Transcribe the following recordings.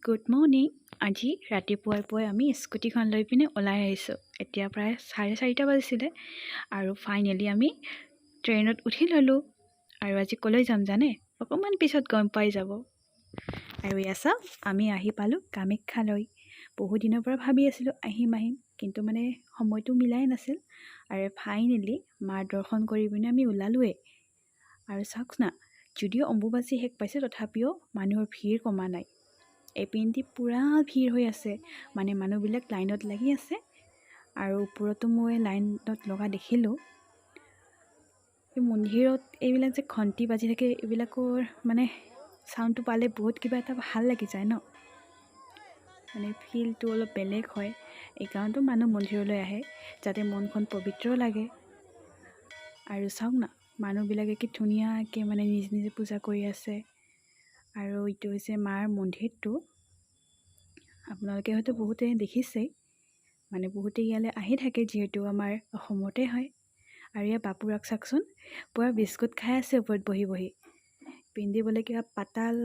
Good morning. আজি ৰাতিপুৱাই আমি স্কুটিখন লৈ পিনে ওলাই আহিছোঁ। এতিয়া প্ৰায় 4:30 বাজিছিলে আৰু ফাইনেলি আমি ট্ৰেইনত উঠি ল'লোঁ। আৰু আজি ক'লৈ যাম জানে? অকণমান পিছত গম পাই যাব। আৰু এয়া চাওক, আমি আহি পালোঁ কামাখ্যালৈ। বহুত দিনৰ পৰা ভাবি আছিলোঁ আহিম কিন্তু মানে সময়টো মিলাই নাছিল। আৰু ফাইনেলি মাৰ দৰ্শন কৰি পিনে আমি ওলালোৱেই। আৰু চাওক না, যদিও অম্বুবাচী শেষ পাইছে তথাপিও মানুহৰ ভিৰ কমা নাই। এইপিনেদি পূৰা ভিৰ হৈ আছে, মানে মানুহবিলাক লাইনত লাগি আছে। আৰু ওপৰতো মই লাইনত লগা দেখিলোঁ। এই মন্দিৰত এইবিলাক যে ঘণ্টি বাজি থাকে, এইবিলাকৰ মানে চাউণ্ডটো পালে বহুত কিবা এটা ভাল লাগি যায় ন, মানে ফিলটো অলপ বেলেগ হয়। এইকাৰণেতো মানুহ মন্দিৰলৈ আহে, যাতে মনখন পবিত্ৰ লাগে। আৰু চাওক না, মানুহবিলাকে কি ধুনীয়াকৈ মানে নিজে পূজা কৰি আছে। আৰু এইটো হৈছে মাৰ মন্দিৰটো। আপোনালোকে হয়তো বহুতে দেখিছেই, মানে বহুতে ইয়ালৈ আহি থাকে, যিহেতু আমাৰ অসমতে হয়। আৰু ইয়াৰ বাপুৰাক চাওকচোন, পূৰা বিস্কুট খাই আছে ওপৰত বহি বহি। পিন্ধিবলৈ কিবা পাতাল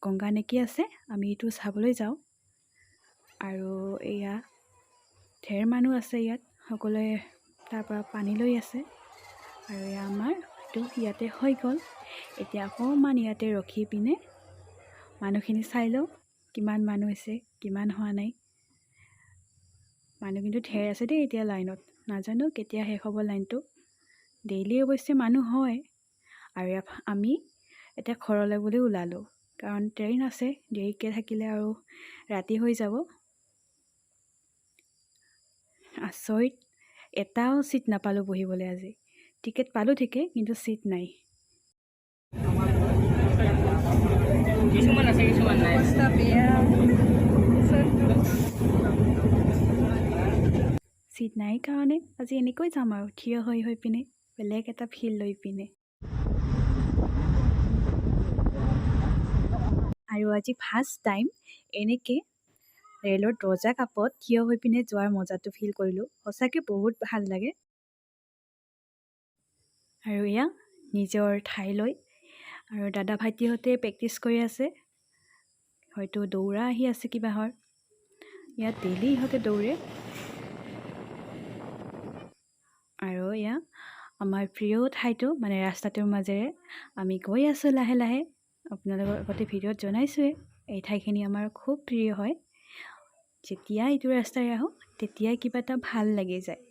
গংগা নেকি আছে, আমি এইটো চাবলৈ যাওঁ। আৰু এয়া ঢেৰ মানুহ আছে ইয়াত, সকলোৱে তাৰ পৰা পানী লৈ আছে। আৰু এয়া আমাৰ এইটো ইয়াতে হৈ গ'ল। এতিয়া অকণমান ইয়াতে ৰখি পিনে মানুহখিনি চাই লওঁ, কিমান মানুহ হৈছে কিমান হোৱা নাই। মানুহ কিন্তু ঢেৰ আছে দেই এতিয়া লাইনত, নাজানো কেতিয়া শেষ হ'ব লাইনটো। ডেইলি অৱশ্যে মানুহ হয়। আৰু আমি এতিয়া ঘৰলৈ বুলি ওলালোঁ, কাৰণ ট্ৰেইন আছে, দেৰিকৈ থাকিলে আৰু ৰাতি হৈ যাব। আচৰিত, এটাও চিট নাপালোঁ বহিবলৈ আজি। টিকেট পালোঁ ঠিকে, কিন্তু চিট নাই। কিছুমান আছে, কিছুমান নাই। চিট নাই কাৰণে আজি এনেকৈ যাম আৰু থিয় হৈ পিনে, বেলেগ এটা ফিল লৈ পিনে। আৰু আজি ফাৰ্ষ্ট টাইম এনেকৈ ৰেলৰ দৰ্জা কাপত থিয় হৈ পিনে যোৱাৰ মজাটো ফিল কৰিলোঁ। সঁচাকৈ বহুত ভাল লাগে। আৰু এয়া নিজৰ ঠাইলৈ, আৰু দাদা ভাইটিহঁতে প্ৰেক্টিছ কৰি আছে, হয়তো দৌৰা আহি আছে কিবাহৰ। ইয়াত ডেইলি ইহঁতে দৌৰে। আৰু এয়া আমাৰ প্ৰিয় ঠাইটো, মানে ৰাস্তাটোৰ মাজেৰে আমি গৈ আছোঁ লাহে লাহে। আপোনালোকৰ আগতে ভিডিঅ'ত জনাইছোঁৱেই, এই ঠাইখিনি আমাৰ খুব প্ৰিয় হয়। যেতিয়া এইটো ৰাস্তাৰে আহোঁ তেতিয়াই কিবা এটা ভাল লাগি যায়।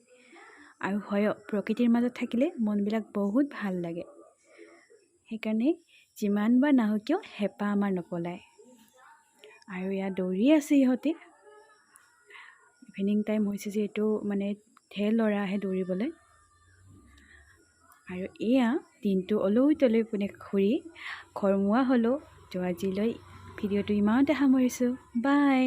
আৰু হয়, প্ৰকৃতিৰ মাজত থাকিলে মনবিলাক বহুত ভাল লাগে। সেইকাৰণে যিমান বাৰ নাহোঁ কিয় হেঁপাহ আমাৰ নপলায়। আৰু ইয়াত দৌৰি আছে ইহঁতে। ইভিনিং টাইম হৈছে যিহেতু মানে ঢেৰ ল'ৰা আহে দৌৰিবলৈ। আৰু এয়া দিনটো অলৈ তলৈ পিনে ঘূৰি ঘৰমুৱা হ'লোঁ। তো আজিলৈ ভিডিঅ'টো ইমানতে সামৰিছোঁ। বাই।